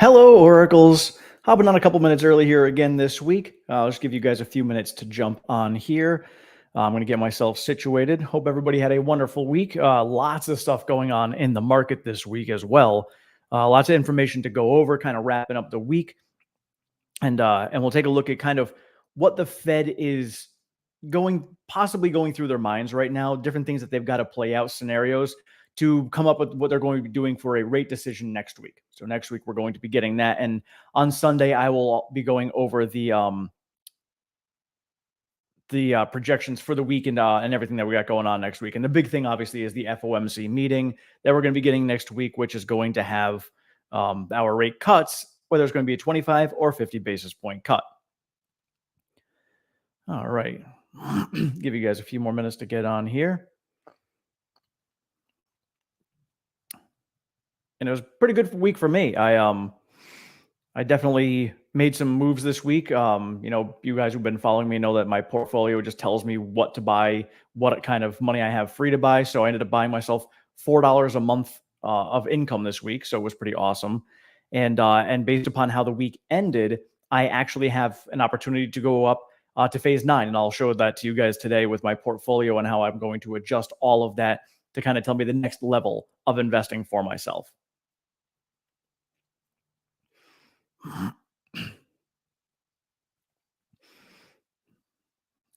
Hello, Oracles. Hopping on a couple minutes early here again this week. I'll just give you guys a few minutes to jump on here. I'm going to get myself situated. Hope everybody had a wonderful week. Lots of stuff going on in the market this week as well. Lots of information to go over, kind of wrapping up the week, and we'll take a look at kind of what the Fed is possibly going through their minds right now, different things that they've got to play out, scenarios to come up with what they're going to be doing for a rate decision next week. So next week we're going to be getting that, and on Sunday I will be going over the projections for the week and everything that we got going on next week. And the big thing, obviously, is the FOMC meeting that we're going to be getting next week, which is going to have our rate cuts, whether it's going to be a 25 or 50 basis point cut. All right. Give you guys a few more minutes to get on here. And it was a pretty good week for me. I definitely made some moves this week. You guys who've been following me know that my portfolio just tells me what to buy, what kind of money I have free to buy. So I ended up buying myself $4 a month of income this week. So it was pretty awesome. And based upon how the week ended, I actually have an opportunity to go up to phase 9. And I'll show that to you guys today with my portfolio and how I'm going to adjust all of that to kind of tell me the next level of investing for myself.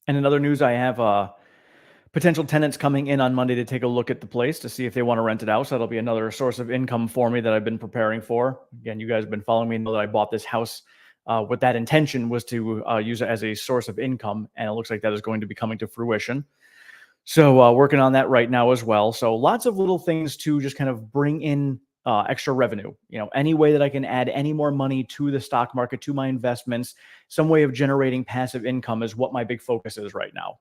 And in other news, I have potential tenants coming in on Monday to take a look at the place to see if they want to rent it out. So that'll be another source of income for me that I've been preparing for. Again, you guys have been following me and know that I bought this house with that intention was to use it as a source of income. And it looks like that is going to be coming to fruition. So working on that right now as well. So lots of little things to just kind of bring in extra revenue. Any way that I can add any more money to the stock market, to my investments, some way of generating passive income is what my big focus is right now.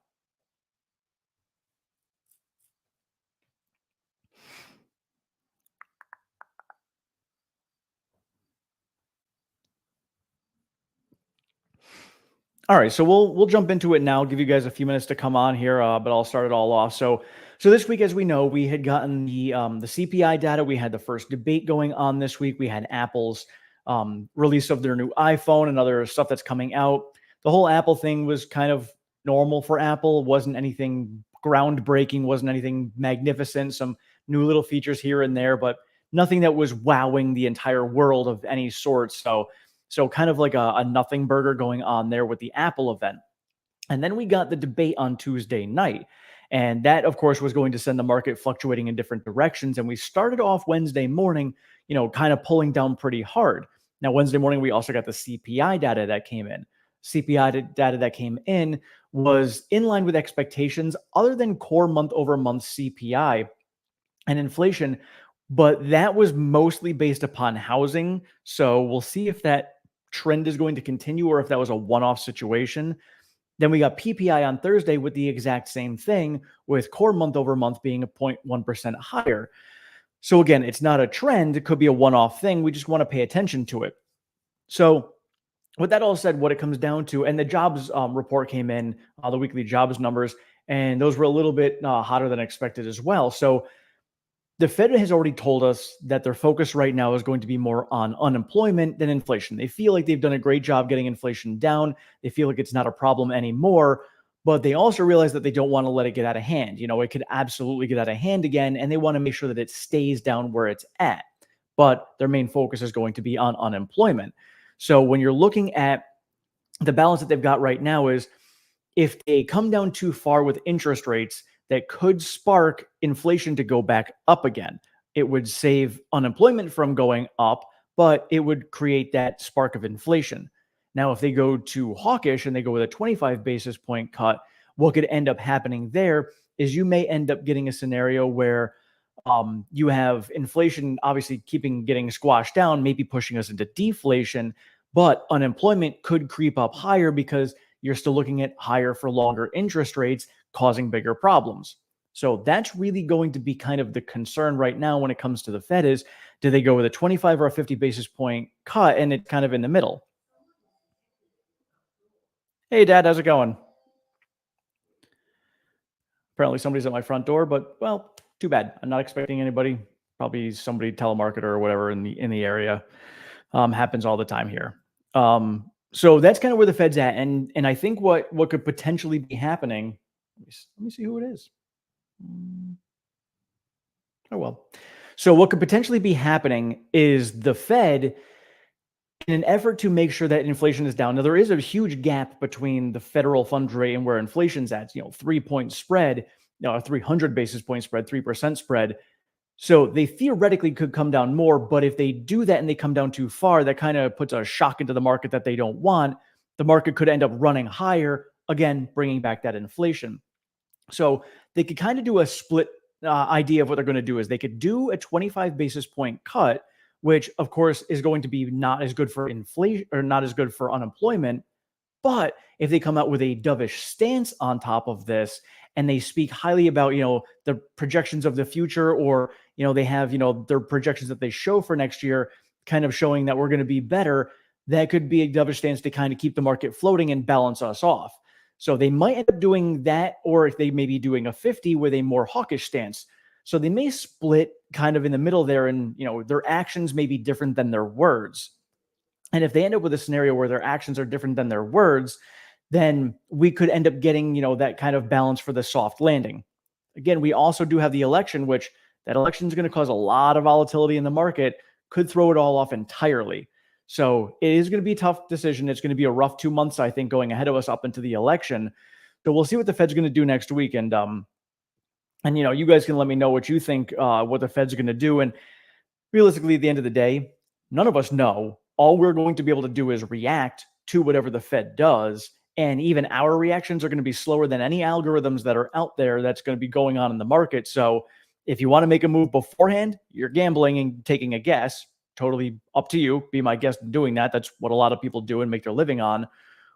All right, so we'll jump into it now. Give you guys a few minutes to come on here, but I'll start it all off. So this week, as we know, we had gotten the CPI data. We had the first debate going on this week. We had Apple's release of their new iPhone and other stuff that's coming out. The whole Apple thing was kind of normal for Apple. Wasn't anything groundbreaking. Wasn't anything magnificent. Some new little features here and there, but nothing that was wowing the entire world of any sort. So kind of like a nothing burger going on there with the Apple event. And then we got the debate on Tuesday night. And that, of course, was going to send the market fluctuating in different directions. And we started off Wednesday morning, kind of pulling down pretty hard. Now, Wednesday morning, we also got the CPI data that came in. CPI data that came in was in line with expectations, other than core month-over-month CPI and inflation. But that was mostly based upon housing. So we'll see if that trend is going to continue or if that was a one-off situation. Then we got PPI on Thursday with the exact same thing, with core month over month being a 0.1% higher. So again, it's not a trend. It could be a one-off thing. We just want to pay attention to it. So with that all said, what it comes down to, and the jobs report came in, the weekly jobs numbers, and those were a little bit hotter than expected as well. So the Fed has already told us that their focus right now is going to be more on unemployment than inflation. They feel like they've done a great job getting inflation down. They feel like it's not a problem anymore, but they also realize that they don't want to let it get out of hand. It could absolutely get out of hand again, and they want to make sure that it stays down where it's at. But their main focus is going to be on unemployment. So when you're looking at the balance that they've got right now is if they come down too far with interest rates, that could spark inflation to go back up again. It would save unemployment from going up, but it would create that spark of inflation. Now, if they go too hawkish and they go with a 25 basis point cut, what could end up happening there is you may end up getting a scenario where you have inflation obviously getting squashed down, maybe pushing us into deflation, but unemployment could creep up higher because you're still looking at higher for longer interest rates, causing bigger problems. So that's really going to be kind of the concern right now when it comes to the Fed is, do they go with a 25 or a 50 basis point cut? And it's kind of in the middle. Hey, Dad, how's it going? Apparently somebody's at my front door, but well, too bad. I'm not expecting anybody. Probably somebody telemarketer or whatever in the area. Happens all the time here. So that's kind of where the Fed's at, and I think what could potentially be happening. Let me see who it is. Mm, Oh well. So what could potentially be happening is the Fed, in an effort to make sure that inflation is down. Now there is a huge gap between the federal funds rate and where inflation's at. 3-point spread, 300 basis point spread, 3% spread. So they theoretically could come down more, but if they do that and they come down too far, that kind of puts a shock into the market that they don't want. The market could end up running higher, again, bringing back that inflation. So they could kind of do a split idea of what they're going to do is they could do a 25 basis point cut, which of course is going to be not as good for inflation or not as good for unemployment. But if they come out with a dovish stance on top of this and they speak highly about, the projections of the future, or, they have, their projections that they show for next year, kind of showing that we're going to be better, that could be a dovish stance to kind of keep the market floating and balance us off. So they might end up doing that, or if they may be doing a 50 with a more hawkish stance. So they may split kind of in the middle there, and, their actions may be different than their words. And if they end up with a scenario where their actions are different than their words, then we could end up getting, that kind of balance for the soft landing. Again, we also do have the election, which that election is going to cause a lot of volatility in the market, could throw it all off entirely. So it is going to be a tough decision. It's going to be a rough 2 months, I think, going ahead of us up into the election. So we'll see what the Fed's going to do next week. And you guys can let me know what you think, what the Fed's going to do. And realistically, at the end of the day, none of us know. All we're going to be able to do is react to whatever the Fed does. And even our reactions are going to be slower than any algorithms that are out there that's going to be going on in the market. So if you want to make a move beforehand, you're gambling and taking a guess. Totally up to you. Be my guest in doing that. That's what a lot of people do and make their living on.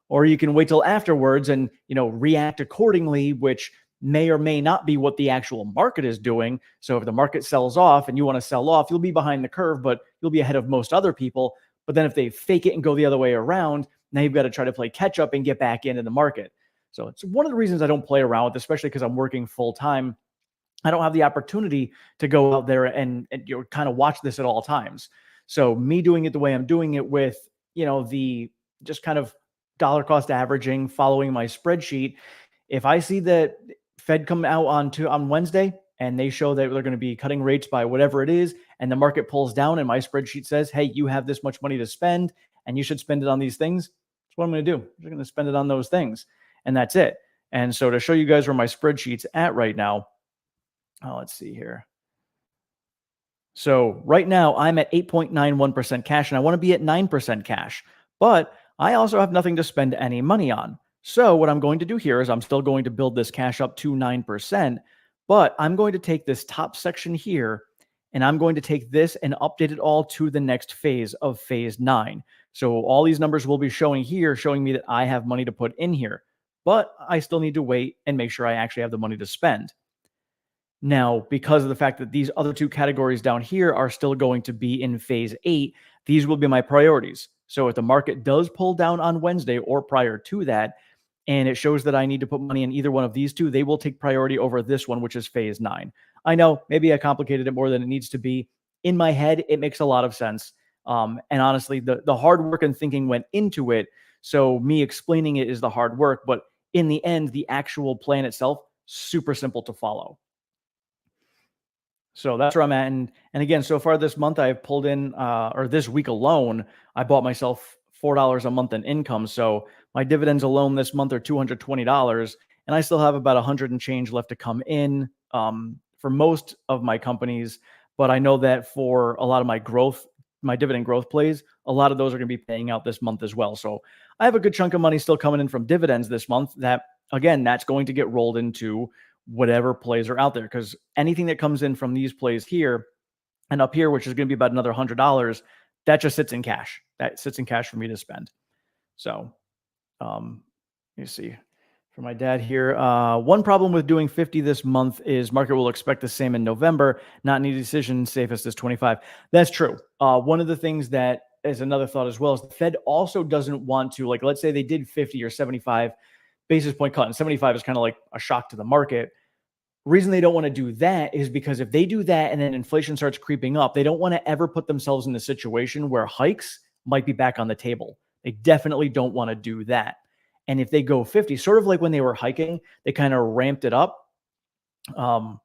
Or you can wait till afterwards and, react accordingly, which may or may not be what the actual market is doing. So if the market sells off and you want to sell off, you'll be behind the curve, but you'll be ahead of most other people. But then if they fake it and go the other way around, now you've got to try to play catch up and get back into the market. So it's one of the reasons I don't play around with, especially because I'm working full time. I don't have the opportunity to go out there and kind of watch this at all times. So me doing it the way I'm doing it with, the just kind of dollar cost averaging, following my spreadsheet. If I see that Fed come out on Wednesday and they show that they're going to be cutting rates by whatever it is, and the market pulls down and my spreadsheet says, hey, you have this much money to spend and you should spend it on these things, that's what I'm going to do. I'm going to spend it on those things. And that's it. And so to show you guys where my spreadsheet's at right now, let's see here. So right now I'm at 8.91% cash and I want to be at 9% cash, but I also have nothing to spend any money on. So what I'm going to do here is I'm still going to build this cash up to 9%, but I'm going to take this top section here and I'm going to take this and update it all to the next phase of phase 9. So all these numbers will be showing here, showing me that I have money to put in here, but I still need to wait and make sure I actually have the money to spend. Now, because of the fact that these other two categories down here are still going to be in phase 8, these will be my priorities. So if the market does pull down on Wednesday or prior to that, and it shows that I need to put money in either one of these two, they will take priority over this one, which is phase 9. I know maybe I complicated it more than it needs to be. In my head, it makes a lot of sense. And honestly, the hard work and thinking went into it. So me explaining it is the hard work, but in the end, the actual plan itself, super simple to follow. So that's where I'm at. And again, so far this month, I've pulled in, or this week alone, I bought myself $4 a month in income. So my dividends alone this month are $220. And I still have about 100 and change left to come in for most of my companies. But I know that for a lot of my dividend growth plays, a lot of those are going to be paying out this month as well. So I have a good chunk of money still coming in from dividends this month that, again, that's going to get rolled into whatever plays are out there, because anything that comes in from these plays here and up here, which is going to be about another $100, that just sits in cash. That sits in cash for me to spend. So you see for my dad here, one problem with doing 50 this month is market will expect the same in November. Not any decision, safest is 25. That's true. One of the things that is another thought as well is the Fed also doesn't want to, like, let's say they did 50 or 75 basis point cut, and 75 is kind of like a shock to the market. Reason they don't want to do that is because if they do that and then inflation starts creeping up, they don't want to ever put themselves in a situation where hikes might be back on the table. They definitely don't want to do that. And if they go 50, sort of like when they were hiking, they kind of ramped it up. Um,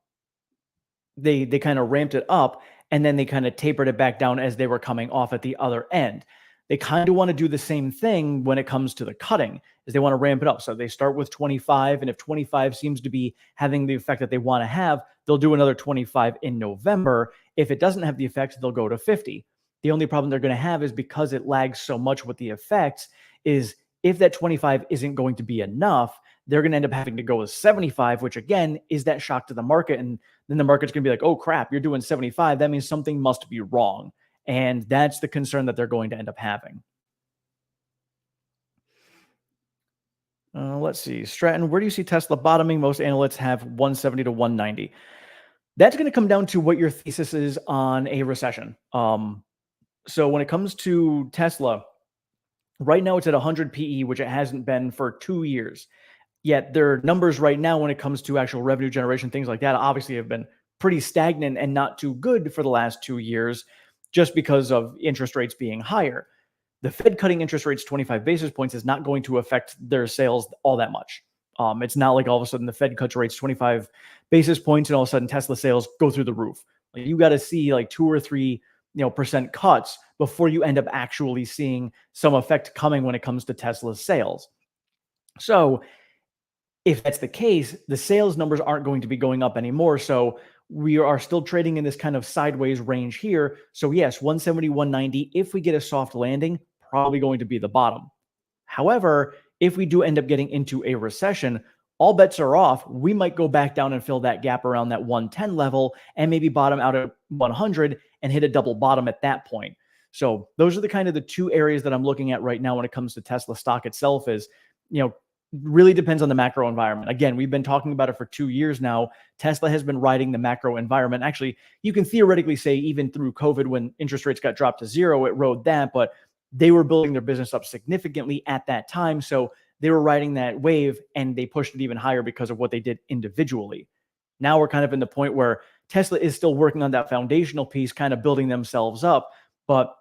they kind of ramped it up and then they kind of tapered it back down as they were coming off at the other end. They kind of want to do the same thing when it comes to the cutting, is they want to ramp it up. So they start with 25, and if 25 seems to be having the effect that they want to have, they'll do another 25 in November. If it doesn't have the effect, they'll go to 50. The only problem they're going to have is because it lags so much with the effects is if that 25 isn't going to be enough, they're going to end up having to go with 75, which again is that shock to the market. And then the market's going to be like, oh crap, you're doing 75. That means something must be wrong. And that's the concern that they're going to end up having. Let's see. Stratton, where do you see Tesla bottoming? Most analysts have 170 to 190. That's going to come down to what your thesis is on a recession. So when it comes to Tesla, right now it's at 100 PE, which it hasn't been for 2 years. Yet their numbers right now, when it comes to actual revenue generation, things like that, obviously have been pretty stagnant and not too good for the last 2 years, just because of interest rates being higher. The Fed cutting interest rates 25 basis points is not going to affect their sales all that much. It's not like all of a sudden the Fed cuts rates 25 basis points and all of a sudden Tesla sales go through the roof. Like you got to see like 2 or 3 percent cuts before you end up actually seeing some effect coming when it comes to Tesla's sales. So if that's the case, the sales numbers aren't going to be going up anymore. So we are still trading in this kind of sideways range here. So yes, 170, 190, if we get a soft landing, probably going to be the bottom. However, if we do end up getting into a recession, all bets are off. We might go back down and fill that gap around that 110 level and maybe bottom out at 100 and hit a double bottom at that point. So those are the kind of the two areas that I'm looking at right now when it comes to Tesla stock itself is, really depends on the macro environment. Again, we've been talking about it for 2 years now. Tesla has been riding the macro environment. Actually, you can theoretically say even through COVID, when interest rates got dropped to zero, it rode that, but they were building their business up significantly at that time. So they were riding that wave and they pushed it even higher because of what they did individually. Now we're kind of in the point where Tesla is still working on that foundational piece, kind of building themselves up, but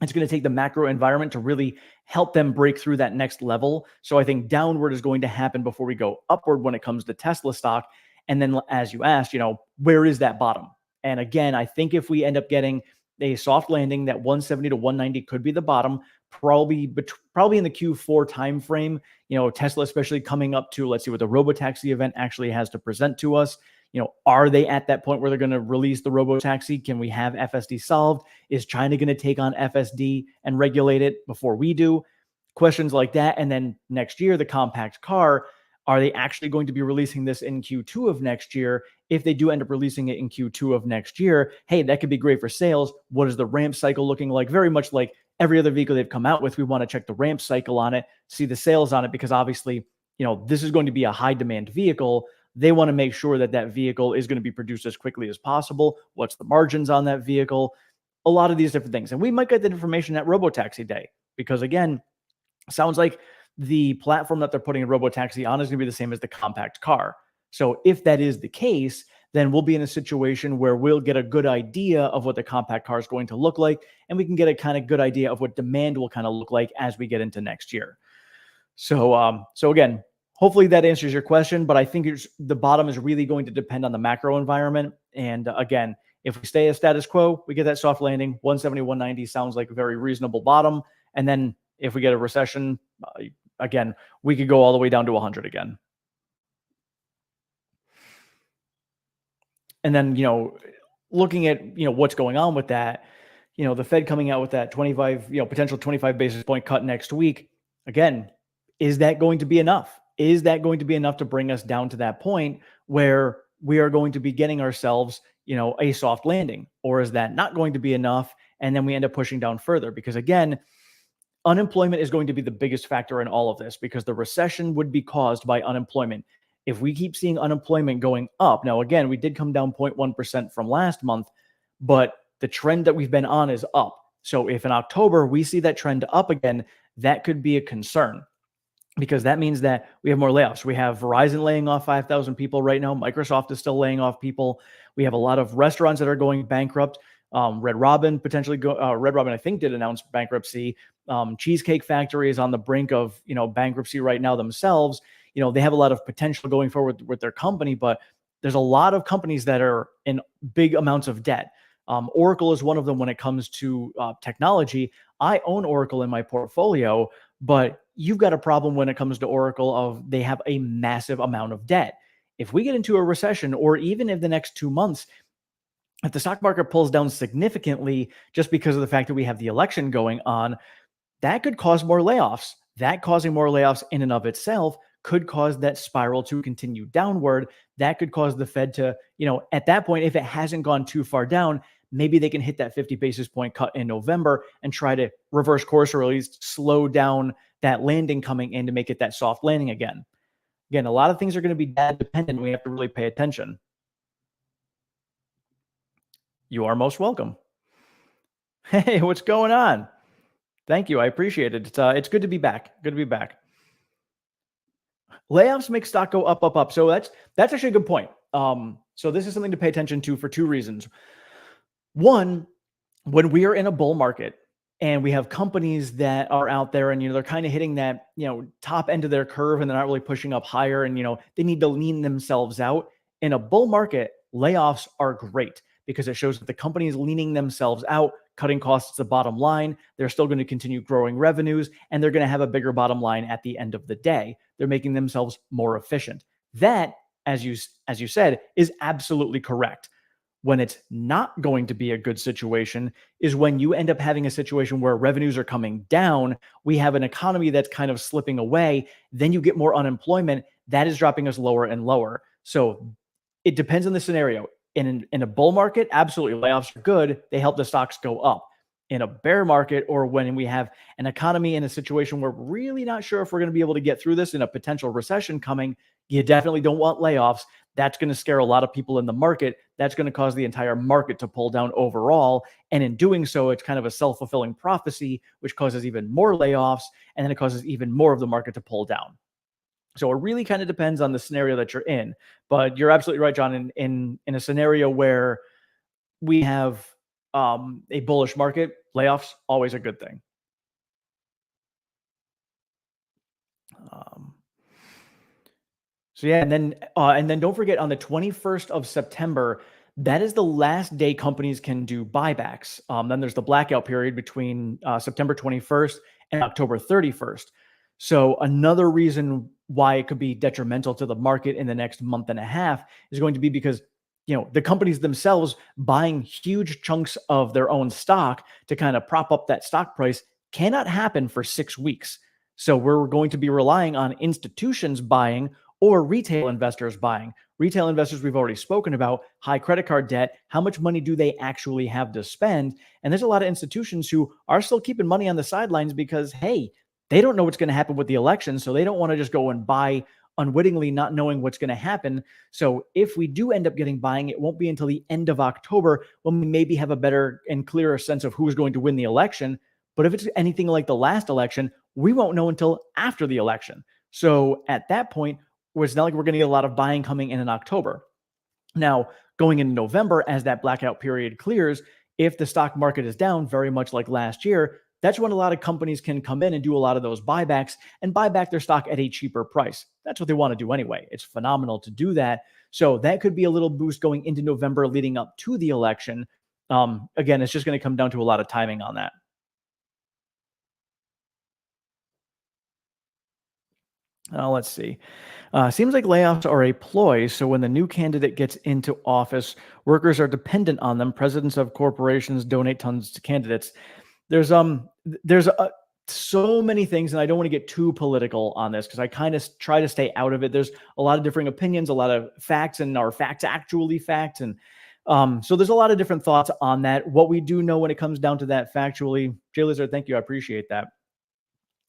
it's going to take the macro environment to really help them break through that next level. So I think downward is going to happen before we go upward when it comes to Tesla stock. And then as you asked, where is that bottom? And again, I think if we end up getting a soft landing, that 170 to 190 could be the bottom, probably in the Q4 timeframe. Tesla, especially coming up to, let's see what the Robotaxi event actually has to present to us. Are they at that point where they're going to release the Robotaxi? Can we have FSD solved? Is China going to take on FSD and regulate it before we do? Questions like that. And then next year, the compact car, are they actually going to be releasing this in Q2 of next year? If they do end up releasing it in Q2 of next year, hey, that could be great for sales. What is the ramp cycle looking like? Very much like every other vehicle they've come out with. We want to check the ramp cycle on it, see the sales on it, because obviously, this is going to be a high demand vehicle. They want to make sure that that vehicle is going to be produced as quickly as possible. What's the margins on that vehicle? A lot of these different things. And we might get that information at Robotaxi Day, because again, sounds like the platform that they're putting a Robotaxi on is going to be the same as the compact car. So if that is the case, then we'll be in a situation where we'll get a good idea of what the compact car is going to look like, and we can get a kind of good idea of what demand will kind of look like as we get into next year. So again, hopefully that answers your question, but I think the bottom is really going to depend on the macro environment. And again, if we stay as status quo, we get that soft landing. 170, 190 sounds like a very reasonable bottom. And then if we get a recession, again, we could go all the way down to 100 again. And then, looking at, what's going on with that, the Fed coming out with that 25, potential 25 basis point cut next week. Again, is that going to be enough? Is that going to be enough to bring us down to that point where we are going to be getting ourselves, a soft landing? Or is that not going to be enough? And then we end up pushing down further, because again, unemployment is going to be the biggest factor in all of this, because the recession would be caused by unemployment. If we keep seeing unemployment going up, now again, we did come down 0.1% from last month, but the trend that we've been on is up. So if in October we see that trend up again, that could be a concern, because that means that we have more layoffs. We have Verizon laying off 5,000 people right now. Microsoft is still laying off people. We have a lot of restaurants that are going bankrupt. Red Robin potentially Red Robin, I think, did announce bankruptcy. Cheesecake Factory is on the brink of bankruptcy right now themselves. They have a lot of potential going forward with their company, but there's a lot of companies that are in big amounts of debt. Oracle is one of them when it comes to technology. I own Oracle in my portfolio, but you've got a problem when it comes to Oracle of they have a massive amount of debt. If we get into a recession, or even if the next 2 months, if the stock market pulls down significantly just because of the fact that we have the election going on, that could cause more layoffs. That causing more layoffs in and of itself could cause that spiral to continue downward. That could cause the Fed to, at that point, if it hasn't gone too far down, maybe they can hit that 50 basis point cut in November and try to reverse course, or at least slow down that landing coming in to make it that soft landing again. Again, a lot of things are going to be data dependent. We have to really pay attention. You are most welcome. Hey, what's going on? Thank you. I appreciate it. It's good to be back. Good to be back. Layoffs make stock go up, up, up. So that's actually a good point. So this is something to pay attention to for two reasons. One, when we are in a bull market and we have companies that are out there and they're kind of hitting that top end of their curve and they're not really pushing up higher, and they need to lean themselves out. In a bull market, layoffs are great because it shows that the company is leaning themselves out, cutting costs to the bottom line. They're still going to continue growing revenues, and they're going to have a bigger bottom line at the end of the day. They're making themselves more efficient. That, as you said, is absolutely correct. When it's not going to be a good situation is when you end up having a situation where revenues are coming down. We have an economy that's kind of slipping away. Then you get more unemployment. That is dropping us lower and lower. So it depends on the scenario. In a bull market, absolutely, layoffs are good. They help the stocks go up. In a bear market, or when we have an economy in a situation where we're really not sure if we're going to be able to get through this in a potential recession coming, you definitely don't want layoffs. That's going to scare a lot of people in the market. That's going to cause the entire market to pull down overall. And in doing so, it's kind of a self-fulfilling prophecy, which causes even more layoffs, and then it causes even more of the market to pull down. So it really kind of depends on the scenario that you're in. But you're absolutely right, John. In a scenario where we have a bullish market, layoffs always a good thing. So yeah, and then don't forget, on the 21st of September, that is the last day companies can do buybacks. Then there's the blackout period between September 21st and October 31st. So another reason why it could be detrimental to the market in the next month and a half is going to be because the companies themselves buying huge chunks of their own stock to kind of prop up that stock price cannot happen for 6 weeks. So we're going to be relying on institutions buying or retail investors buying. Retail investors, we've already spoken about, high credit card debt. How much money do they actually have to spend? And there's a lot of institutions who are still keeping money on the sidelines because, hey, they don't know what's going to happen with the election. So they don't want to just go and buy unwittingly, not knowing what's going to happen. So if we do end up getting buying, it won't be until the end of October when we maybe have a better and clearer sense of who's going to win the election. But if it's anything like the last election, we won't know until after the election. So at that point, it's not like we're going to get a lot of buying coming in October. Now, going into November, as that blackout period clears, if the stock market is down very much like last year, that's when a lot of companies can come in and do a lot of those buybacks and buy back their stock at a cheaper price. That's what they want to do anyway. It's phenomenal to do that. So that could be a little boost going into November leading up to the election. Again, it's just going to come down to a lot of timing on that. Let's see. Seems like layoffs are a ploy. So when the new candidate gets into office, workers are dependent on them. Presidents of corporations donate tons to candidates. There's so many things, and I don't want to get too political on this because I kind of try to stay out of it. There's a lot of differing opinions, a lot of facts, and are facts actually facts? And so there's a lot of different thoughts on that. What we do know when it comes down to that factually, Jay Lizard, thank you, I appreciate that.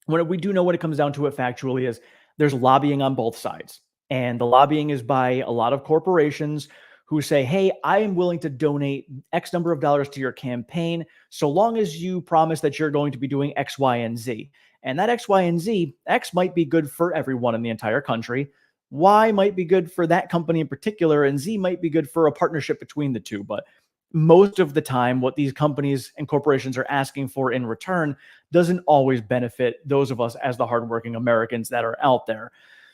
What we do know when it comes down to it factually is there's lobbying on both sides. And the lobbying is by a lot of corporations who say, hey, I am willing to donate X number of dollars to your campaign so long as you promise that you're going to be doing X, Y, and Z. And that X, Y, and Z, X might be good for everyone in the entire country. Y might be good for that company in particular, and Z might be good for a partnership between the two. But most of the time, what these companies and corporations are asking for in return doesn't always benefit those of us as the hardworking Americans that are out there.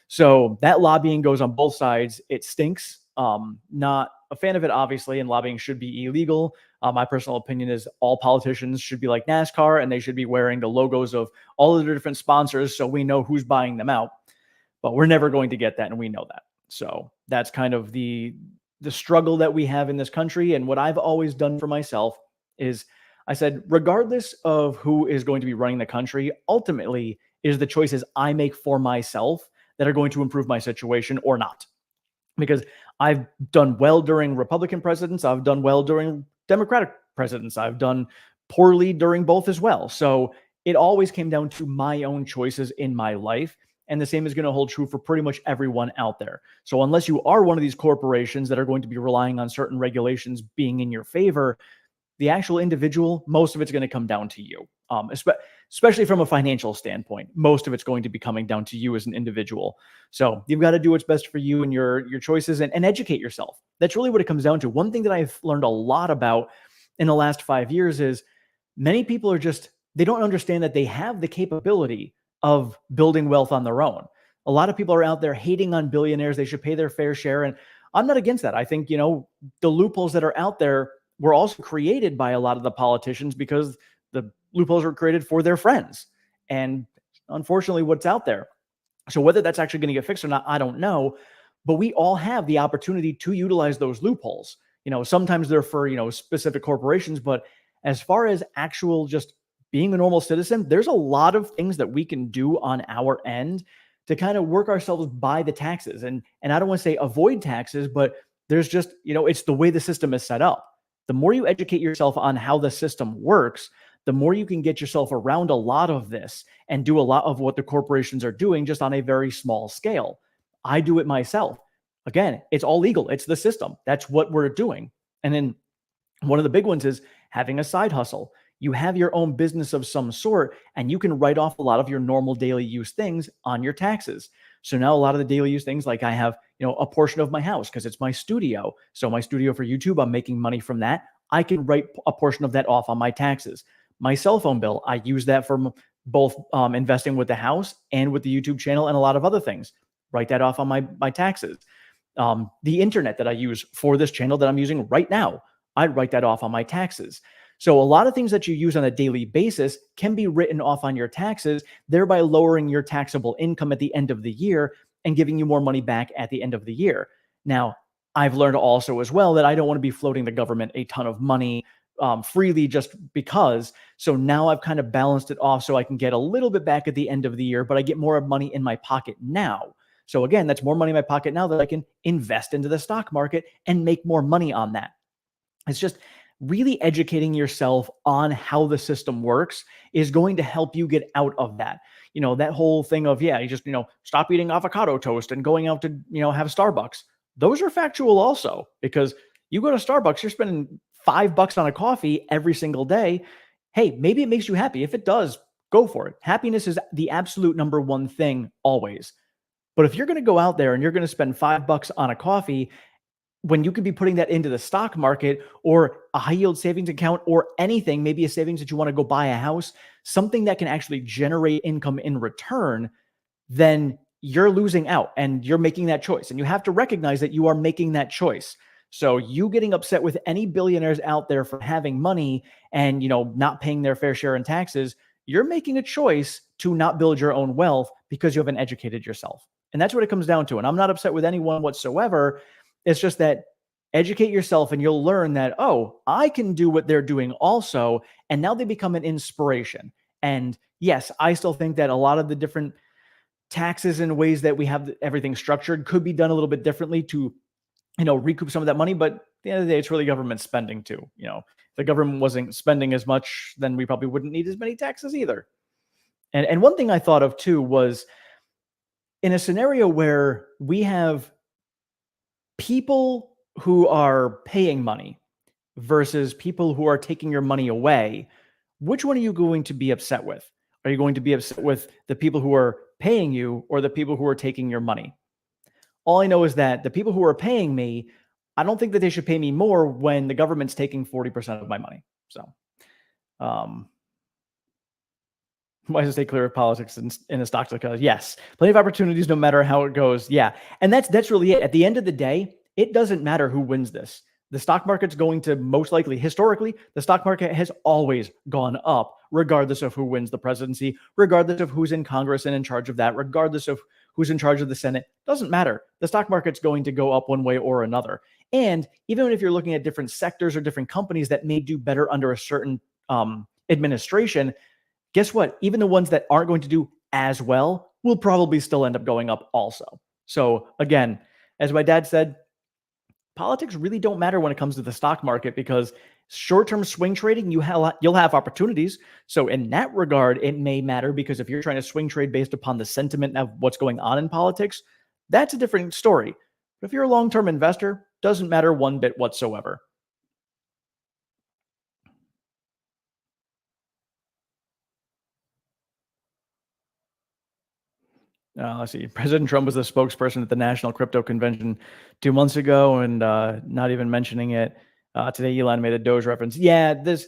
So that lobbying goes on both sides. It stinks. Not a fan of it, obviously, and lobbying should be illegal. My personal opinion is all politicians should be like NASCAR, and they should be wearing the logos of all of the different sponsors so we know who's buying them out. But we're never going to get that, and we know that. So that's kind of the struggle that we have in this country. And what I've always done for myself is I said, regardless of who is going to be running the country, ultimately is the choices I make for myself that are going to improve my situation or not. Because I've done well during Republican presidents, I've done well during Democratic presidents, I've done poorly during both as well. So it always came down to my own choices in my life. And the same is going to hold true for pretty much everyone out there. So unless you are one of these corporations that are going to be relying on certain regulations being in your favor, the actual individual, most of it's going to come down to you. Especially from a financial standpoint, most of it's going to be coming down to you as an individual. So you've got to do what's best for you and your choices, and educate yourself. That's really what it comes down to. One thing that I've learned a lot about in the last 5 years is many people are they don't understand that they have the capability of building wealth on their own. A lot of people are out there hating on billionaires. They should pay their fair share. And I'm not against that. I think, the loopholes that are out there were also created by a lot of the politicians because the loopholes were created for their friends. And unfortunately, what's out there. So whether that's actually going to get fixed or not, I don't know. But we all have the opportunity to utilize those loopholes. Sometimes they're for, specific corporations, but as far as actual just being a normal citizen, there's a lot of things that we can do on our end to kind of work ourselves by the taxes. And I don't want to say avoid taxes, but there's just, it's the way the system is set up. The more you educate yourself on how the system works, the more you can get yourself around a lot of this and do a lot of what the corporations are doing just on a very small scale. I do it myself. Again, it's all legal. It's the system. That's what we're doing. And then one of the big ones is having a side hustle. You have your own business of some sort, and you can write off a lot of your normal daily use things on your taxes. So now a lot of the daily use things, like I have, a portion of my house because it's my studio. So my studio for YouTube, I'm making money from that. I can write a portion of that off on my taxes. My cell phone bill, I use that for both investing with the house and with the YouTube channel and a lot of other things. Write that off on my taxes. The internet that I use for this channel that I'm using right now, I'd write that off on my taxes. So a lot of things that you use on a daily basis can be written off on your taxes, thereby lowering your taxable income at the end of the year and giving you more money back at the end of the year. Now, I've learned also as well that I don't want to be floating the government a ton of money freely just because. So now I've kind of balanced it off so I can get a little bit back at the end of the year, but I get more money in my pocket now. So again, that's more money in my pocket now that I can invest into the stock market and make more money on that. It's just really educating yourself on how the system works is going to help you get out of that. That whole thing of, you just, stop eating avocado toast and going out to, have Starbucks. Those are factual also, because you go to Starbucks, you're spending $5 on a coffee every single day. Hey, maybe it makes you happy. If it does, go for it. Happiness is the absolute number one thing always. But if you're going to go out there and you're going to spend $5 on a coffee, when you could be putting that into the stock market or a high yield savings account or anything, maybe a savings that you want to go buy a house, something that can actually generate income in return, then you're losing out and you're making that choice. And you have to recognize that you are making that choice. So you getting upset with any billionaires out there for having money and, not paying their fair share in taxes, you're making a choice to not build your own wealth because you haven't educated yourself. And that's what it comes down to. And I'm not upset with anyone whatsoever. It's just that educate yourself and you'll learn that, oh, I can do what they're doing also. And now they become an inspiration. And yes, I still think that a lot of the different taxes and ways that we have everything structured could be done a little bit differently to, recoup some of that money. But at the end of the day, it's really government spending too. If the government wasn't spending as much, then we probably wouldn't need as many taxes either. And one thing I thought of too was in a scenario where we have people who are paying money versus people who are taking your money away, which one are you going to be upset with? Are you going to be upset with the people who are paying you or the people who are taking your money? All I know is that the people who are paying me, I don't think that they should pay me more when the government's taking 40% of my money. So, um, why does it stay clear of politics in the stock market? Yes, plenty of opportunities, no matter how it goes. Yeah, and that's really it. At the end of the day, it doesn't matter who wins this. The stock market's going to most likely, historically, the stock market has always gone up, regardless of who wins the presidency, regardless of who's in Congress and in charge of that, regardless of who's in charge of the Senate. Doesn't matter. The stock market's going to go up one way or another. And even if you're looking at different sectors or different companies that may do better under a certain administration, guess what? Even the ones that aren't going to do as well will probably still end up going up also. So again, as my dad said, politics really don't matter when it comes to the stock market, because short-term swing trading, you'll have opportunities. So in that regard, it may matter, because if you're trying to swing trade based upon the sentiment of what's going on in politics, that's a different story. But if you're a long-term investor, doesn't matter one bit whatsoever. Let's see. President Trump was the spokesperson at the National Crypto Convention 2 months ago, and not even mentioning it. Today, Elon made a Doge reference. Yeah, this,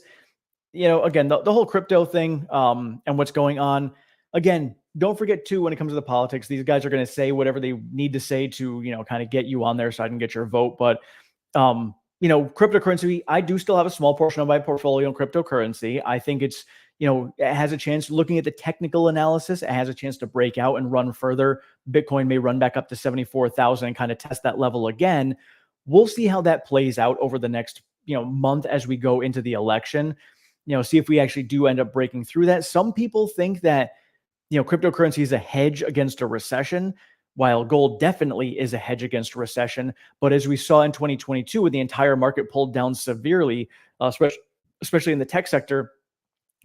again, the whole crypto thing, and what's going on. Again, don't forget too, when it comes to the politics, these guys are going to say whatever they need to say to, kind of get you on their side and get your vote. But cryptocurrency, I do still have a small portion of my portfolio in cryptocurrency. I think it's, it has a chance, looking at the technical analysis, it has a chance to break out and run further. Bitcoin may run back up to 74,000 and kind of test that level again. We'll see how that plays out over the next, month as we go into the election. See if we actually do end up breaking through that. Some people think that, cryptocurrency is a hedge against a recession, while gold definitely is a hedge against recession. But as we saw in 2022, when the entire market pulled down severely, especially in the tech sector,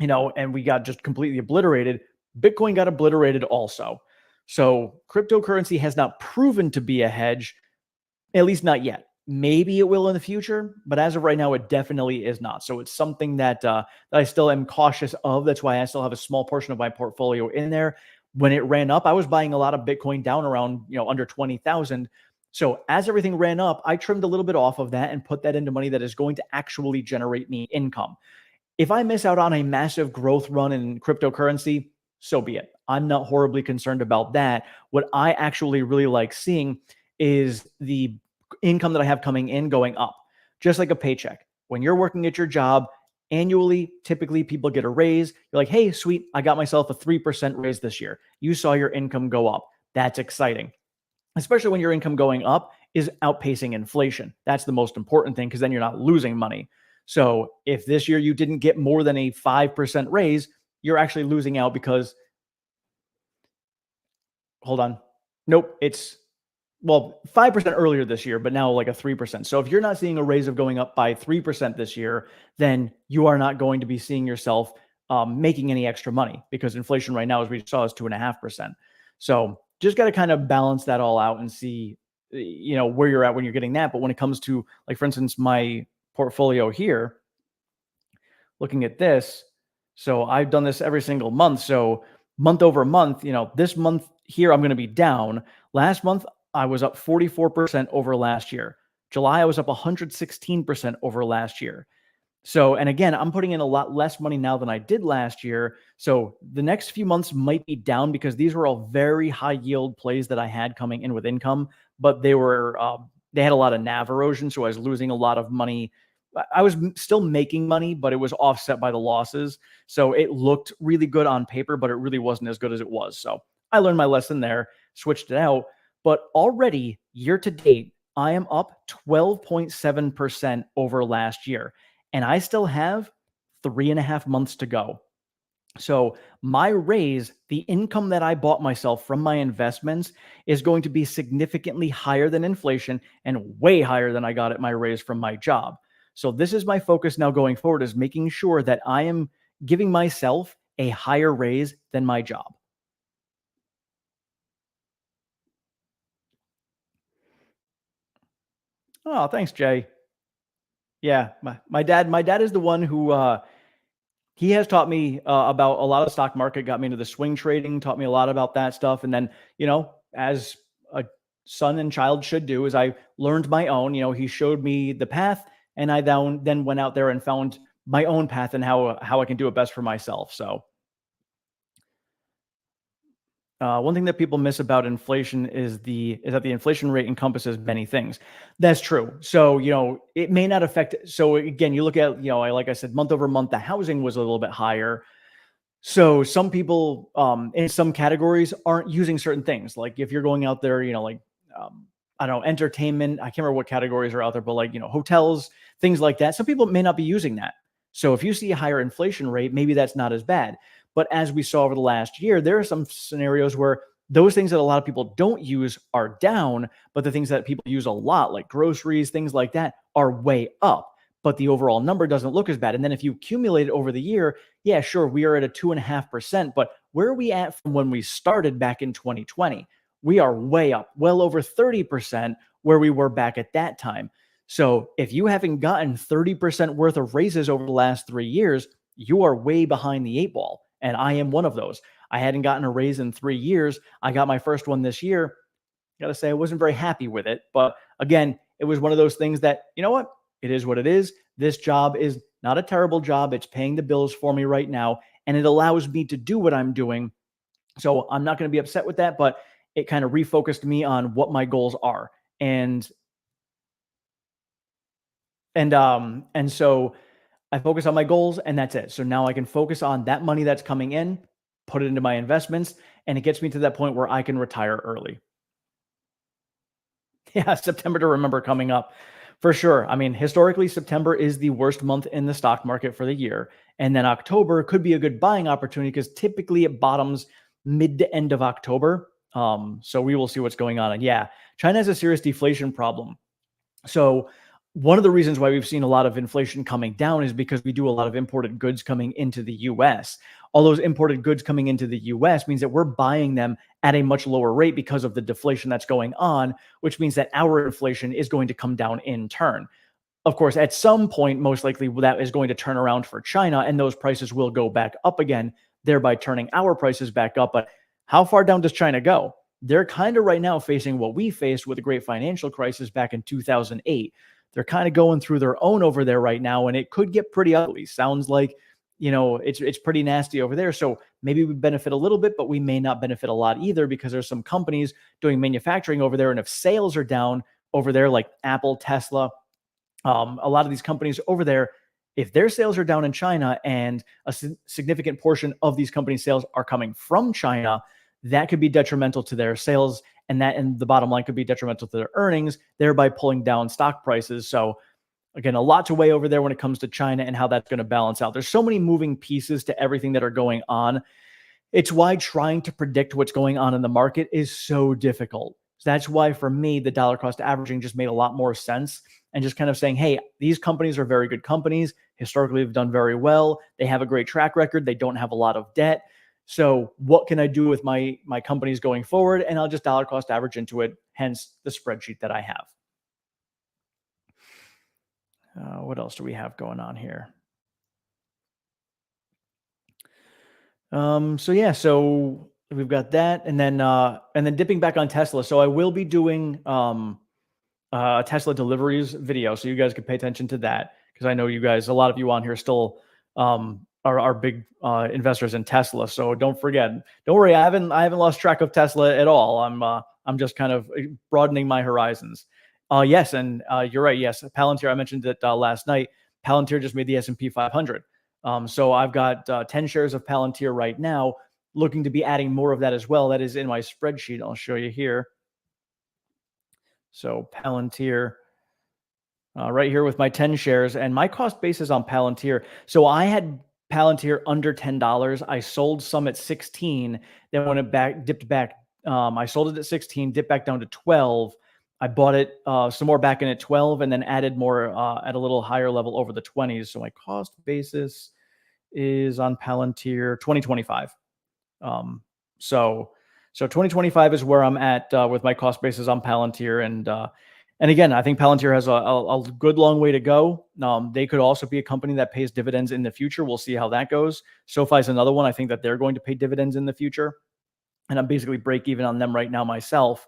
and we got just completely obliterated, Bitcoin got obliterated also. So cryptocurrency has not proven to be a hedge, at least not yet. Maybe it will in the future, but as of right now, it definitely is not. So it's something that I still am cautious of. That's why I still have a small portion of my portfolio in there. When it ran up, I was buying a lot of Bitcoin down around, under 20,000. So as everything ran up, I trimmed a little bit off of that and put that into money that is going to actually generate me income. If I miss out on a massive growth run in cryptocurrency, so be it. I'm not horribly concerned about that. What I actually really like seeing is the income that I have coming in going up, just like a paycheck. When you're working at your job annually, typically people get a raise. You're like, hey, sweet, I got myself a 3% raise this year. You saw your income go up. That's exciting, especially when your income going up is outpacing inflation. That's the most important thing, because then you're not losing money. So if this year you didn't get more than a 5% raise, you're actually losing out, because, hold on. Nope, it's, 5% earlier this year, but now like a 3%. So if you're not seeing a raise of going up by 3% this year, then you are not going to be seeing yourself making any extra money, because inflation right now, as we saw, is 2.5%. So just got to kind of balance that all out and see, where you're at when you're getting that. But when it comes to, like, for instance, my portfolio here, looking at this, so I've done this every single month. So month over month, this month here, I'm going to be down. Last month, I was up 44% over last year. July, I was up 116% over last year. So, and again, I'm putting in a lot less money now than I did last year. So the next few months might be down, because these were all very high yield plays that I had coming in with income, but they had a lot of NAV erosion. So I was losing a lot of money. I was still making money, but it was offset by the losses. So it looked really good on paper, but it really wasn't as good as it was. So I learned my lesson there, switched it out. But already year to date, I am up 12.7% over last year. And I still have 3.5 months to go. So my raise, the income that I bought myself from my investments, is going to be significantly higher than inflation and way higher than I got at my raise from my job. So this is my focus now going forward, is making sure that I am giving myself a higher raise than my job. Oh, thanks, Jay. Yeah, my dad is the one who he has taught me about a lot of stock market, got me into the swing trading, taught me a lot about that stuff. And then, as a son and child should do is I learned my own. He showed me the path, and I then went out there and found my own path and how I can do it best for myself. So one thing that people miss about inflation is that the inflation rate encompasses many things. That's true. So it may not affect. So again, you look at like I said, month over month, the housing was a little bit higher. So some people in some categories aren't using certain things. Like if you're going out there, like I don't know, entertainment. I can't remember what categories are out there, but like hotels, things like that. Some people may not be using that. So if you see a higher inflation rate, maybe that's not as bad. But as we saw over the last year, there are some scenarios where those things that a lot of people don't use are down, but the things that people use a lot, like groceries, things like that, are way up. But the overall number doesn't look as bad. And then if you accumulate it over the year, yeah, sure, we are at a 2.5%, but where are we at from when we started back in 2020? We are way up, well over 30% where we were back at that time. So if you haven't gotten 30% worth of raises over the last 3 years, you are way behind the eight ball. And I am one of those. I hadn't gotten a raise in 3 years. I got my first one this year. Got to say, I wasn't very happy with it. But again, it was one of those things that, you know what? It is what it is. This job is not a terrible job. It's paying the bills for me right now, and it allows me to do what I'm doing. So I'm not going to be upset with that, but it kind of refocused me on what my goals are. And so I focus on my goals, and that's it. So now I can focus on that money that's coming in, put it into my investments, and it gets me to that point where I can retire early. Yeah, September to remember coming up for sure. I mean, historically, September is the worst month in the stock market for the year. And then October could be a good buying opportunity because typically it bottoms mid to end of October. So we will see what's going on. And yeah, China has a serious deflation problem. So one of the reasons why we've seen a lot of inflation coming down is because we do a lot of imported goods coming into the US. All those imported goods coming into the US means that we're buying them at a much lower rate because of the deflation that's going on, which means that our inflation is going to come down in turn. Of course, at some point, most likely that is going to turn around for China and those prices will go back up again, thereby turning our prices back up. But how far down does China go? They're kind of right now facing what we faced with the great financial crisis back in 2008. They're kind of going through their own over there right now, and it could get pretty ugly. Sounds like, it's pretty nasty over there. So maybe we benefit a little bit, but we may not benefit a lot either because there's some companies doing manufacturing over there. And if sales are down over there, like Apple, Tesla, a lot of these companies over there, if their sales are down in China and a significant portion of these companies' sales are coming from China, that could be detrimental to their sales, and the bottom line could be detrimental to their earnings, thereby pulling down stock prices. So again, a lot to weigh over there when it comes to China and how that's going to balance out. There's so many moving pieces to everything that are going on. It's why trying to predict what's going on in the market is so difficult. So that's why for me, the dollar cost averaging just made a lot more sense, and just kind of saying, hey, these companies are very good companies. Historically, they've done very well. They have a great track record. They don't have a lot of debt. So what can I do with my companies going forward? And I'll just dollar cost average into it, hence the spreadsheet that I have. What else do we have going on here? So we've got that, and then dipping back on Tesla. So I will be doing Tesla deliveries video, so you guys can pay attention to that because I know you guys, a lot of you on here still are big investors in Tesla. So don't forget. Don't worry, I haven't lost track of Tesla at all. I'm just kind of broadening my horizons. Yes, and you're right. Yes, Palantir. I mentioned it last night. Palantir just made the S&P 500. So I've got 10 shares of Palantir right now, looking to be adding more of that as well. That is in my spreadsheet. I'll show you here. So Palantir, right here with my 10 shares, and my cost basis on Palantir. So I had Palantir under $10. I sold some at 16. Then when it dipped back, I sold it at 16, dipped back down to 12. I bought it some more back in at 12 and then added more at a little higher level over the 20s. So my cost basis is on Palantir 2025. So 2025 is where I'm at with my cost basis on Palantir. And again, I think Palantir has a good long way to go. They could also be a company that pays dividends in the future. We'll see how that goes. SoFi is another one. I think that they're going to pay dividends in the future. And I'm basically break even on them right now myself.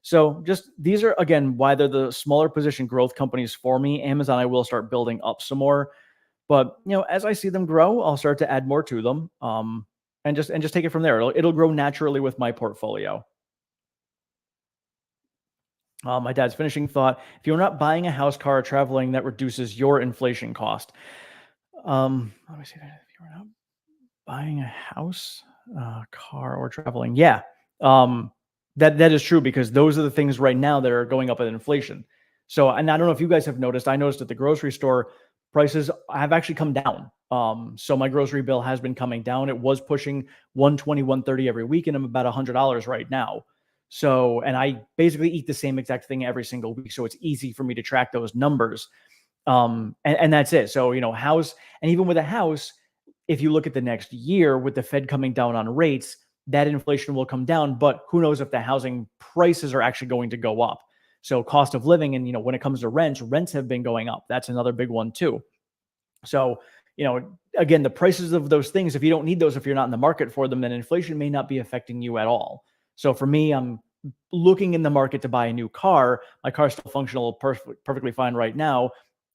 So just these are again why they're the smaller position growth companies for me. Amazon, I will start building up some more, but as I see them grow, I'll start to add more to them, and just take it from there. It'll grow naturally with my portfolio. My dad's finishing thought: if you're not buying a house, car, or traveling, that reduces your inflation cost. Let me see that. If you're not buying a house, car, or traveling, yeah, that is true because those are the things right now that are going up in inflation. So, and I don't know if you guys have noticed. I noticed at the grocery store prices have actually come down. So my grocery bill has been coming down. It was pushing 120, 130 every week, and I'm about $100 right now. So, and I basically eat the same exact thing every single week, so it's easy for me to track those numbers. And that's it. So, house, and even with a house, if you look at the next year with the Fed coming down on rates, that inflation will come down. But who knows if the housing prices are actually going to go up? So, cost of living, and when it comes to rents have been going up. That's another big one too. So, again, the prices of those things, if you don't need those, if you're not in the market for them, then inflation may not be affecting you at all. So for me, I'm looking in the market to buy a new car. My car's still functional, perfectly fine right now.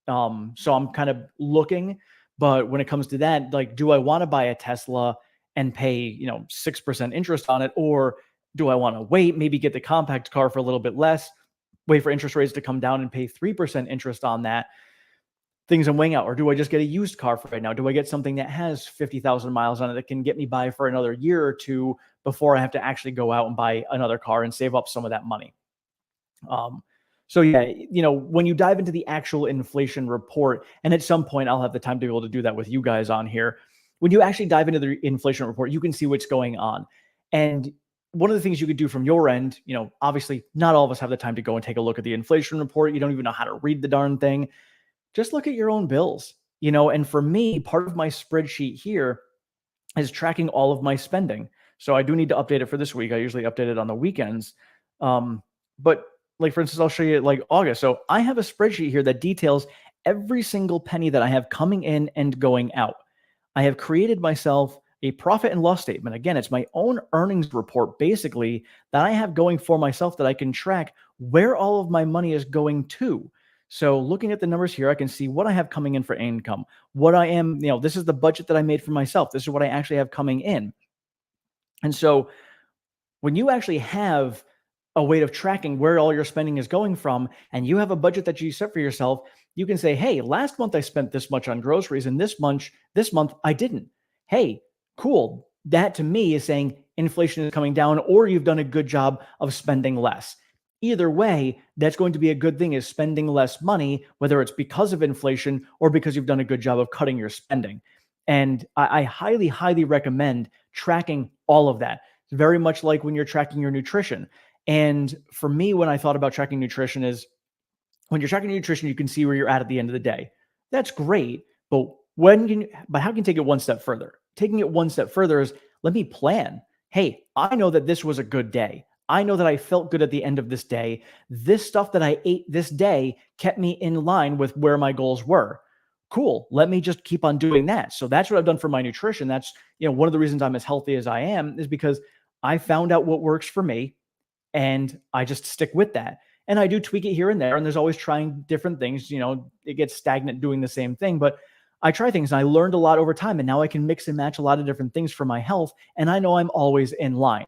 So I'm kind of looking, but when it comes to that, like, do I want to buy a Tesla and pay, 6% interest on it? Or do I want to wait, maybe get the compact car for a little bit less, wait for interest rates to come down and pay 3% interest on that? Things I'm weighing out. Or do I just get a used car for right now? Do I get something that has 50,000 miles on it that can get me by for another year or two before I have to actually go out and buy another car and save up some of that money? Um, so yeah, when you dive into the actual inflation report, and at some point I'll have the time to be able to do that with you guys on here. When you actually dive into the inflation report, you can see what's going on. And one of the things you could do from your end, obviously not all of us have the time to go and take a look at the inflation report. You don't even know how to read the darn thing. Just look at your own bills, and for me, part of my spreadsheet here is tracking all of my spending. So I do need to update it for this week. I usually update it on the weekends. But like, for instance, I'll show you like August. So I have a spreadsheet here that details every single penny that I have coming in and going out. I have created myself a profit and loss statement. Again, it's my own earnings report, basically, that I have going for myself that I can track where all of my money is going to. So looking at the numbers here, I can see what I have coming in for income, what I am, this is the budget that I made for myself. This is what I actually have coming in. And so when you actually have a way of tracking where all your spending is going from, and you have a budget that you set for yourself, you can say, hey, last month I spent this much on groceries, and this month I didn't. Hey, cool. That to me is saying inflation is coming down, or you've done a good job of spending less. Either way, that's going to be a good thing, is spending less money, whether it's because of inflation or because you've done a good job of cutting your spending. And I highly, highly recommend tracking all of that. It's very much like when you're tracking your nutrition. And for me, when I thought about tracking nutrition, is when you're tracking nutrition, you can see where you're at the end of the day. That's great, but how can you take it one step further? Taking it one step further is, let me plan. Hey, I know that this was a good day. I know that I felt good at the end of this day. This stuff that I ate this day kept me in line with where my goals were. Cool. Let me just keep on doing that. So that's what I've done for my nutrition. That's, one of the reasons I'm as healthy as I am, is because I found out what works for me and I just stick with that. And I do tweak it here and there. And there's always trying different things. It gets stagnant doing the same thing, but I try things and I learned a lot over time. And now I can mix and match a lot of different things for my health. And I know I'm always in line.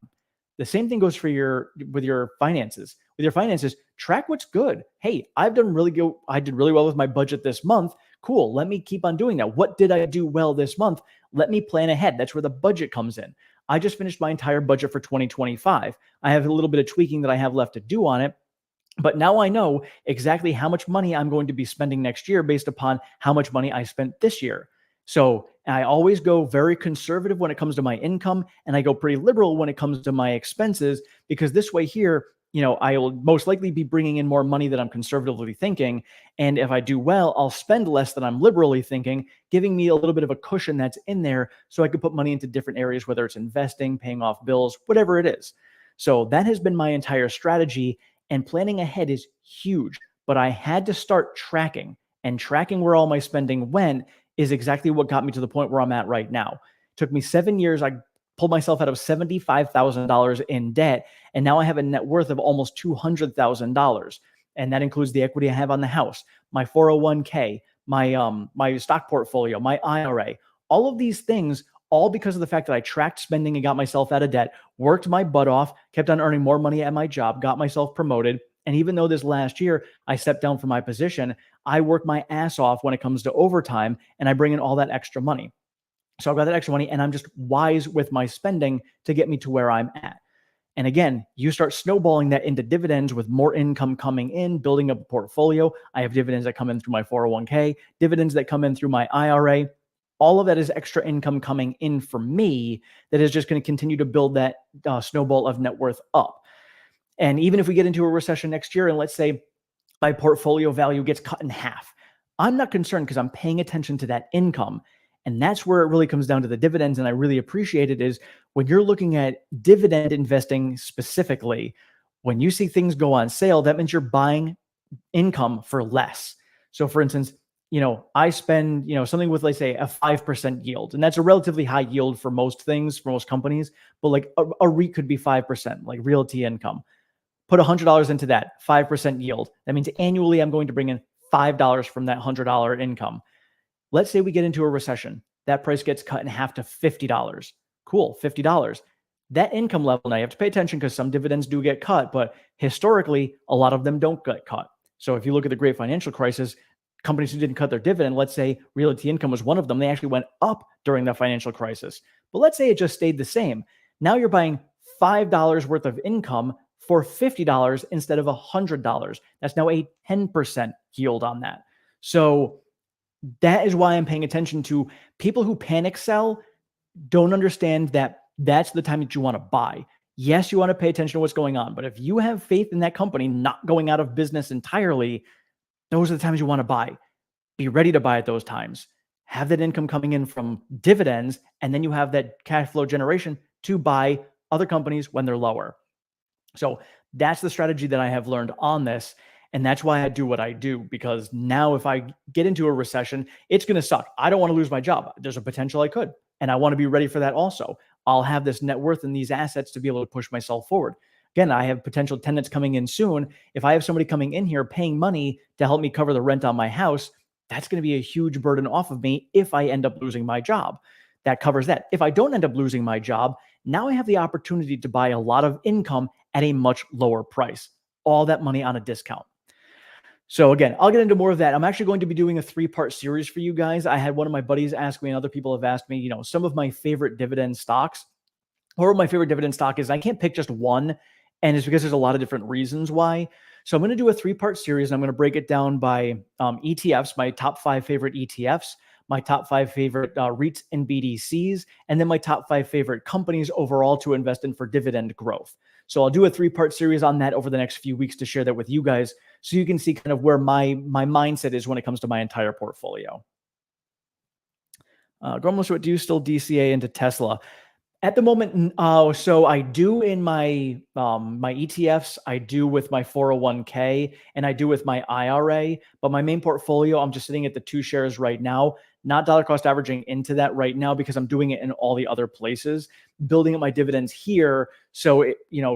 The same thing goes for with your finances. With your finances, track what's good. Hey, I did really well with my budget this month. Cool. Let me keep on doing that. What did I do well this month? Let me plan ahead. That's where the budget comes in. I just finished my entire budget for 2025. I have a little bit of tweaking that I have left to do on it. But now I know exactly how much money I'm going to be spending next year based upon how much money I spent this year. So I always go very conservative when it comes to my income, and I go pretty liberal when it comes to my expenses, because this way here, I will most likely be bringing in more money than I'm conservatively thinking. And if I do well, I'll spend less than I'm liberally thinking, giving me a little bit of a cushion that's in there so I could put money into different areas, whether it's investing, paying off bills, whatever it is. So that has been my entire strategy, and planning ahead is huge. But I had to start tracking, and tracking where all my spending went is exactly what got me to the point where I'm at right now. It took me 7 years. I pulled myself out of $75,000 in debt. And now I have a net worth of almost $200,000. And that includes the equity I have on the house, my 401k, my stock portfolio, my IRA, all of these things, all because of the fact that I tracked spending and got myself out of debt, worked my butt off, kept on earning more money at my job, got myself promoted. And even though this last year I stepped down from my position, I work my ass off when it comes to overtime and I bring in all that extra money. So I've got that extra money and I'm just wise with my spending to get me to where I'm at. And again, you start snowballing that into dividends with more income coming in, building up a portfolio. I have dividends that come in through my 401k, dividends that come in through my IRA. All of that is extra income coming in for me that is just going to continue to build that snowball of net worth up. And even if we get into a recession next year and let's say my portfolio value gets cut in half, I'm not concerned because I'm paying attention to that income. And that's where it really comes down to the dividends. And I really appreciate it is when you're looking at dividend investing specifically, when you see things go on sale, that means you're buying income for less. So for instance, I spend, something with, let's say, a 5% yield, and that's a relatively high yield for most things, for most companies, but like a REIT could be 5%, like Realty Income. Put $100 into that, 5% yield. That means annually I'm going to bring in $5 from that $100 income. Let's say we get into a recession. That price gets cut in half to $50. Cool, $50. That income level, now you have to pay attention because some dividends do get cut, but historically, a lot of them don't get cut. So if you look at the great financial crisis, companies who didn't cut their dividend, let's say Realty Income was one of them, they actually went up during the financial crisis. But let's say it just stayed the same. Now you're buying $5 worth of income for $50 instead of $100. That's now a 10% yield on that. So that is why I'm paying attention to people who panic sell, don't understand that that's the time that you want to buy. Yes, you want to pay attention to what's going on, but if you have faith in that company not going out of business entirely, those are the times you want to buy. Be ready to buy at those times. Have that income coming in from dividends, and then you have that cash flow generation to buy other companies when they're lower. So that's the strategy that I have learned on this. And that's why I do what I do, because now if I get into a recession, it's going to suck. I don't want to lose my job. There's a potential I could, and I want to be ready for that also. I'll have this net worth and these assets to be able to push myself forward. Again, I have potential tenants coming in soon. If I have somebody coming in here paying money to help me cover the rent on my house, that's going to be a huge burden off of me if I end up losing my job. That covers that. If I don't end up losing my job, now I have the opportunity to buy a lot of income at a much lower price. All that money on a discount. So again, I'll get into more of that. I'm actually going to be doing a 3-part series for you guys. I had one of my buddies ask me, and other people have asked me, some of my favorite dividend stocks. Or my favorite dividend stock is, I can't pick just one, and it's because there's a lot of different reasons why. So I'm going to do a 3-part series, and I'm going to break it down by ETFs, my top 5 favorite ETFs, my top 5 favorite REITs and BDCs, and then my top 5 favorite companies overall to invest in for dividend growth. So I'll do a 3-part series on that over the next few weeks to share that with you guys, so you can see kind of where my mindset is when it comes to my entire portfolio. Grumless, do you still DCA into Tesla? At the moment, so I do in my my ETFs, I do with my 401k, and I do with my IRA. But my main portfolio, I'm just sitting at the 2 shares right now, not dollar cost averaging into that right now because I'm doing it in all the other places, building up my dividends here. So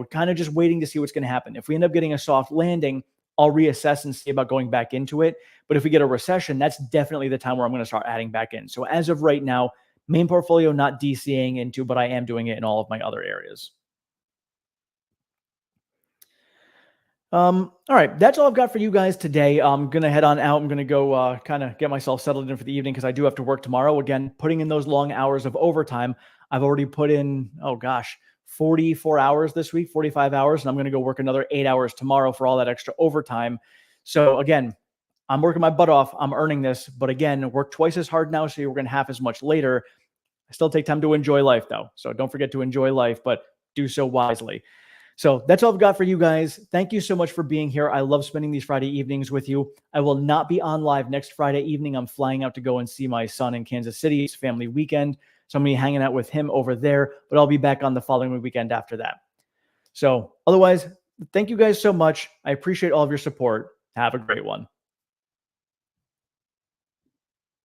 kind of just waiting to see what's going to happen. If we end up getting a soft landing, I'll reassess and see about going back into it. But if we get a recession, that's definitely the time where I'm going to start adding back in. So as of right now, main portfolio not DCAing into, but I am doing it in all of my other areas. All right, that's all I've got for you guys today. I'm going to head on out. I'm going to go kind of get myself settled in for the evening because I do have to work tomorrow. Again, putting in those long hours of overtime. I've already put in, 44 hours this week, 45 hours, and I'm going to go work another 8 hours tomorrow for all that extra overtime. So again, I'm working my butt off. I'm earning this, but again, work twice as hard now, so you're going to half as much later. I still take time to enjoy life though. So don't forget to enjoy life, but do so wisely. So that's all I've got for you guys. Thank you so much for being here. I love spending these Friday evenings with you. I will not be on live next Friday evening. I'm flying out to go and see my son in Kansas City. It's family weekend. So I'm going to be hanging out with him over there, but I'll be back on the following weekend after that. So otherwise, thank you guys so much. I appreciate all of your support. Have a great one.